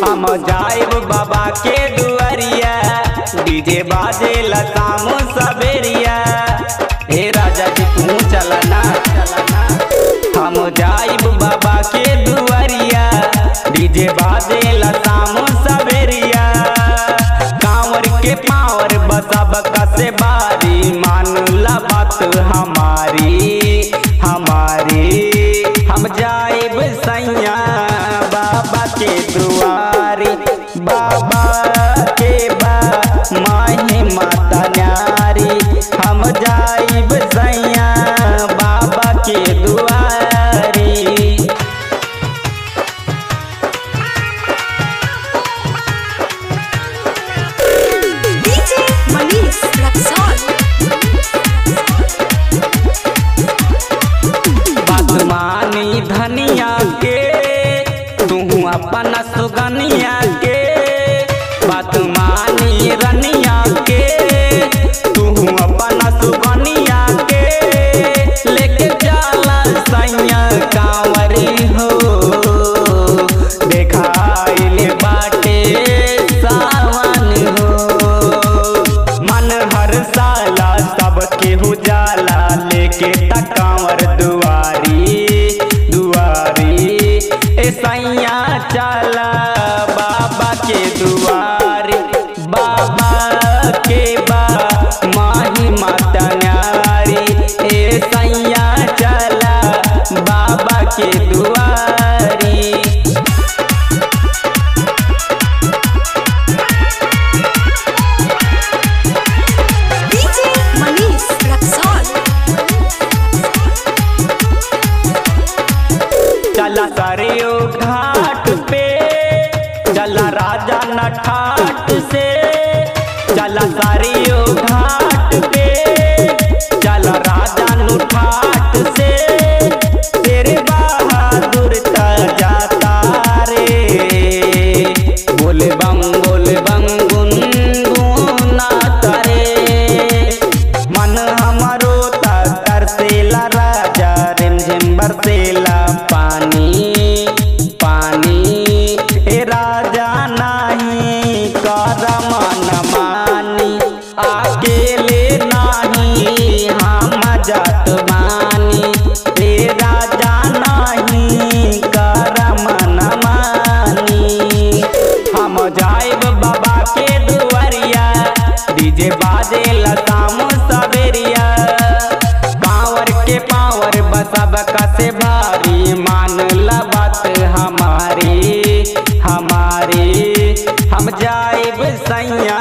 हम जाइब बाबा के दुआरिया, डीजे बाजे लताम सबेरिया। हे राजा जी तू चलना चलना। हम जाइब बाबा के दुआरिया, डीजे बाजे लताम सबेरिया। कांवर के पावर बसब कसे बारी, मान ला बात हमारी हमारी। हम जाइब सैया बाबा के दुआरी, बाबा के बा माही माता न्यारी। हम जाइब सैया बाबा के दुआरी। डीजे मनीष रक्सौल। बात मानी धनिया के, तू अपन सुगनिया के। बात मानी रनिया के, तू अपन सुगनिया के। लेके जाला सैया कांवरी हो, देखाइल बाटे सावन हो। मन हर साला सब केहू जाला, लेके कांवर दुआरी दुआरी। ए सैया चला बाबा के दुआरी, बाबा के बा माही माता न्यारी। ए सैया चला बाबा के दुआरी। डीजे मनीष रक्सौल। चला सरयू घाट पे, चला राजा नठाट से। चला सरयू घाट पे, चला राजा नुठाट से। तेरे बहादुर त जाता रे, बोले बम गुनगुना तारे। मन हमारो तरसेला राजा, रिमझिम बरसेला पानी पानी। ए राजा नहीं कर मन मानी, अकेले नहीं हम जात मानी। ए राजा नहीं कर मन मानी। हम जाइब बाबा के दुआरिया, डीजे बाजे लताम सबेरिया। कांवर के पावर बसब कसे भारी, मान ला बात हमारी हमारी। हम जाइब सैया